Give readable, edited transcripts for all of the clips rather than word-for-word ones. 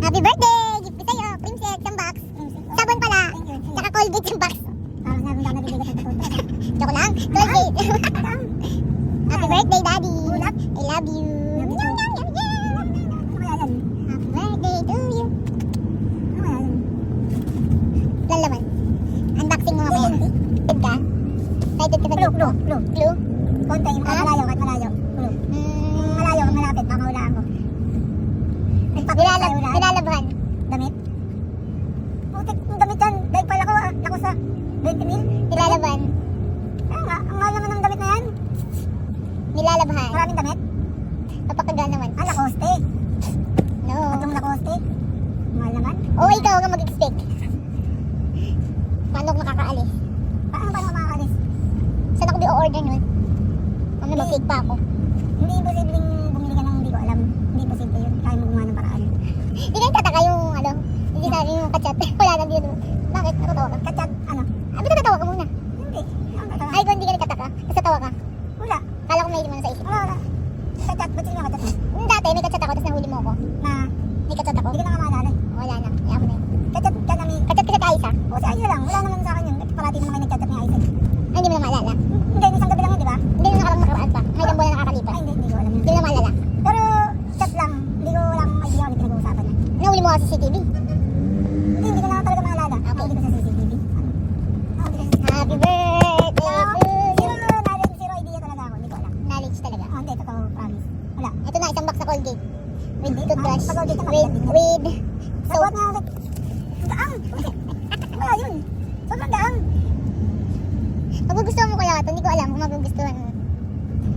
Happy birthday! Gift ko sa'yo. Princess, yung box. Sabon pala. Tsaka Colgate yung box. Joke lang. Colgate. Happy birthday, Daddy. I love you. Happy birthday to you. Lalaman. Unboxing mo mamaya. Excited ka? Excited ka sa gift ko? Clue? Konti, malayo, kahit malayo. Malayo, malapit, makahulaan ko. Nilalabhan. Damit? Putik, yung damit yan. Dahil pala ko, ako sa 20 mil. Nilalabhan. Kaya nga, ang mahal naman ng damit na yan. Nilalabhan. Maraming damit. Papakagal naman. Lacoste. No. Pag yung Lacoste, mahal naman. Oo, ikaw huwag kang mag-expect. Paano ako makakaalis? Paano makakalis? Saan ako di-order nun? Kung na mag-fake pa ako. Hindi imposibleng bumili ka ng hindi ko alam. Hindi imposible yun. Kaya mo gumawa ng paraan. Hindi kayo tataka yung ano, hindi sabi yung kachat. Wala na din. Bakit? Natatawa ka? Kachat, ano? Abi, natatawa ka muna. Hindi. Ano tatawa? Ay, kung hindi ka nagtataka, basta tawa ka. Wala. Kala ko may mo na sa isip. Wala. Kachat, ba't sino yung kachat mo? Dati, may kachat ako, tapos nahuli mo ako. Na, May kachat ako. hindi ka na nga maalala. Wala na. Kaya mo na yun. Kachat ka namin. Kachat ka sa Kaisa. O si Ayo lang, wala naman sa akin yun. Parati naman kayo nagchat ni Isaac. Ay, hindi mo na maalala. Hindi, isang gabi lang yun, di ba? Hindi na nakaraan pa. May ilang buwan na nakakalipas. Ay, hindi ko alam yun. Hindi mo na maalala. Pero, chat lang. Hindi ko lang idea kung pinag-uusapan niya. Nahuli mo ka sa CCTV. Hindi ko na talaga maalala. Okay. Hindi ko sa CCTV. Happy birthday to you. Zero idea talaga ako. Hindi ko alam. Knowledge talaga. Hindi, totoo, promise. Wala. Ito na, isang box na Colgate. With Hindi. toothbrush. Pag Colgate naman, With, hindi. with soap. Nabuhat nga ulit. Gaang! Wala yun. Sobrang gaang. Magugustuhan mo kaya ito? Hindi ko alam kung magugustuhan mo.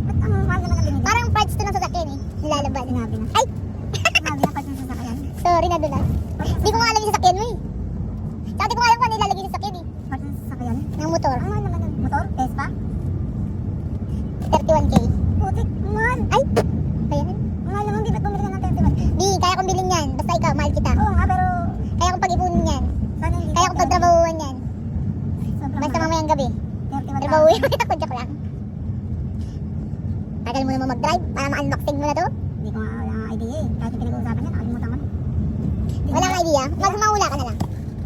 Ba't ang mahal naman ang binili? Parang parts to ng sasakyan eh. Nilalabas. Sinabi na. Ay! Sinabi na pati sa sasakyan. Sorry na doon ah. Hindi ko nga alam yung sasakyan mo eh. Tsaka di ko nga alam kung ano ilalagay yung sasakyan eh. Pati sa sasakyan. Ng motor. Ang mahal naman ng motor? Vespa? 31K. Putik, ang mahal. Ay! Ayan. Ang mahal naman, di ba't bumili ka ng 31? Di, kaya kong bilhin yan. Basta ikaw, mahal kita. Oo nga, pero Kaya kong pag-ipunin yan. sana hindi. Kaya kong pagtrabahuan yan. Sobrang Basta mahal. mamayang gabi. 31,000. Trabahuin mo ako, joke lang. Tagal mo naman mag-drive para ma-unboxing mo na to. Hindi ko nga wala nga idea eh. Kahit yung pinag-uusapan niya, nakalimutan ko na. Walang idea. Magmahula ka na lang.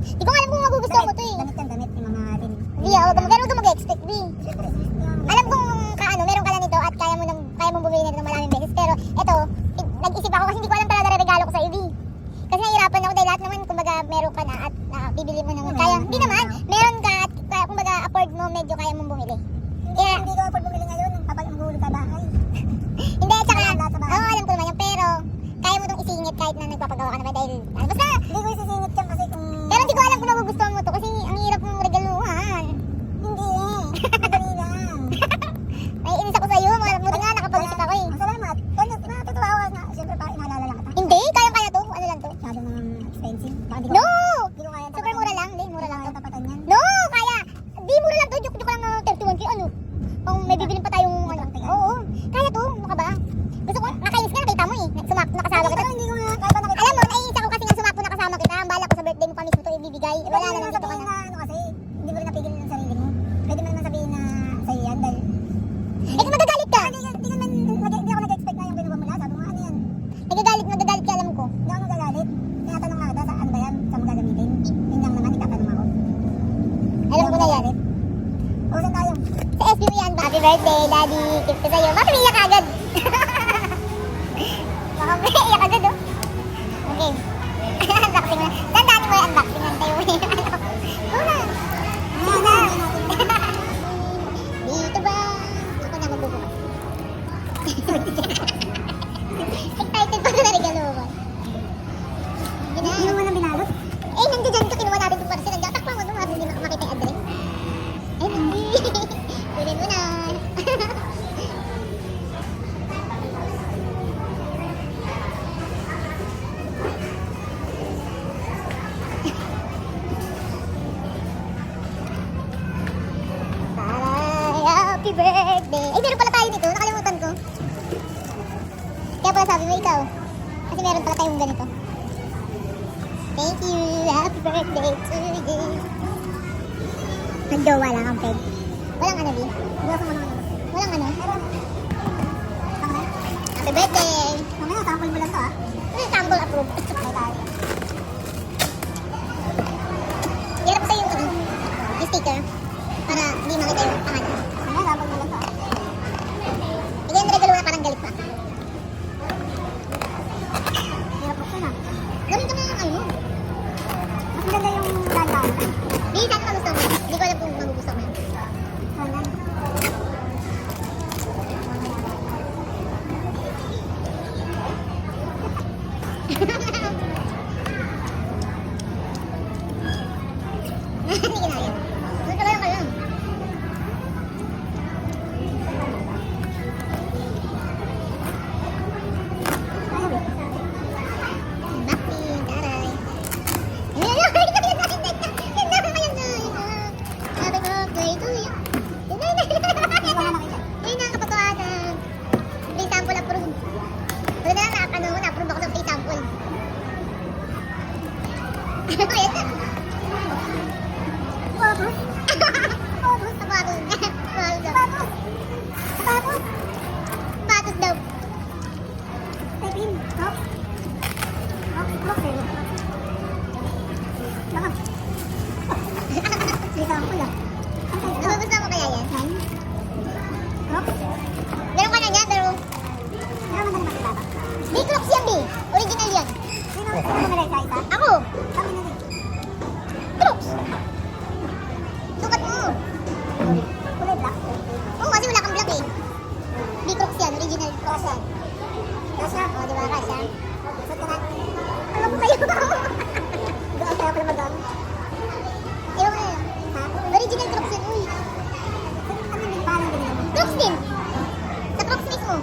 Di ko nga alam kung magugustuhan mo to eh. Damit yan, damit. Yung mga rin. Di, pero huwag ka mag-expect, Di. Siyempre, yung- Alam kong kaano, meron ka na nito at kaya mong bumili na ito ng maraming beses. Pero ito, nag-isip ako kasi hindi ko alam talaga regalo ko sa iyo, Kasi nahihirapan ako dahil lahat naman, kumbaga, meron ka na at bibili mo naman. Kaya, hindi naman, meron ka at kaya, kumbaga, afford mo, medyo kaya mong bumili. Kaya, Hindi ko afford bumili ngayon. Kapag maguhulog ka bahay. hindi, tsaka, Wala sa bahay. oo, alam ko naman yun, pero, kaya mo itong isingit kahit na nagpapagawa ka naman dahil, basta, Hindi ko isisingit yan kasi kung... pero hindi ko alam kung magugustuhan mo to kasi ang hirap mong regaluhan. Hindi eh. Madali lang. Naiinis ako sa'yo, buti nga nakapag-isip ako eh. Ang salamat. Kaya natutuwa ako na siyempre pa inaalala lang kita. Hindi, kaya to, ano lang to. Masyado naman expensive. Baka di ko, No! di ko kaya Super mura lang, hindi, mura lang Kaya to. tapatan yan. No, kaya, di mura lang to, joke lang ng 31K, ano? Kung may bibilin pa tayong, ano, oo, kaya to, ano ka ba? Gusto ko, nakainis ka, nakita mo eh, nakasama kita. Pero hindi ko nga kaya pa nakita. Alam mo, naiinis ako kasi nga sumakto nakasama kita, ang bala ko sa birthday mo pa mismo to ibibigay, wala na, nandito ka sabihin na. na ano kasi, hindi mo rin napigil ng sarili mo. Pwede mo naman sabihin na sa'yo yan dahil... Eh kung magagalit ka, Hindi ako nag-expect na yung kinuha mo lahat. Sabi mo, ano yan? magagalit ka, alam ko. Hindi ako nagagalit. Tinatanong nga kita sa ano ba yan? Saan mo gagamitin? Yun lang naman, itatanong ako. Alam ko na yan. O, saan tayo? Sa SB mo yan, happy birthday, daddy, gift ko sa'yo. Bakit umiiyak ka agad? Baka umiiyak agad, oh. Okay. Unboxing mo na. Tandaan mo yung unboxing, tayo mo yung ano. Una. Una. Dito ba? Ako na magbubukas. Excited pa na regalo mo. Hindi mo na binalot? Eh, nandiyan dyan ito, kinuha natin ito para sila. Takpan mo doon, hindi makita yung address. Eh, hindi. Kunin mo na. Happy birthday! Eh, meron pala tayo nito. Nakalimutan ko. Kaya pala sabi mo ikaw. Kasi meron pala tayong ganito. Thank you! Happy birthday to you! Nagjowa lang ang peg. Walang ano, Di? Bukas mo naman. Walang ano? Meron. Happy birthday! Mamaya, sample mo lang to ah. Sample approved. Okay tayo. Bakit? Tapos? Sapatos. Sapatos daw. Tapos? Sapatos daw. Pepin. Hop. Hop. Hop. Baka. Lika ang pula. Nagugustuhan mo kaya yan? Hop. Meron ka na niya, pero Ano naman makilala? di Crocs yan, di. Original yan. Sino mamalay sa isa? Ako, Kami na rin. Crocs. Sukat mo. Kulay black. Oo, kasi wala kang black eh. Di Crocs yan, original Crocs yan. Kasha. O, di ba, Kasha? Suot ka na. Alam ko sa'yo. Doon kaya pala mag-down. Ewan ko na. Ha? Original Crocs yan, uy. Ano yung parang ganyan mo? Crocs din. Sa Crocs mismo.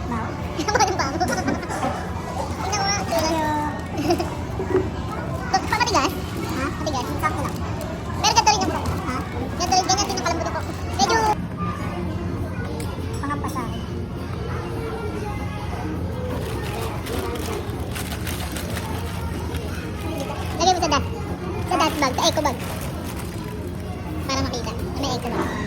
Wow. Bakit ba? Tingnan mo nga, tulad. Crocs pa matigas? Ha? Matigas. Sakto lang. Pero ganito rin yung Crocs. Ha? Ganito rin, ganyan din ang kalambot ng Crocs. Medyo, Pangampasa. lagay mo sa dust. Sa dust bag, sa eco bag. Para makita. May eco bag.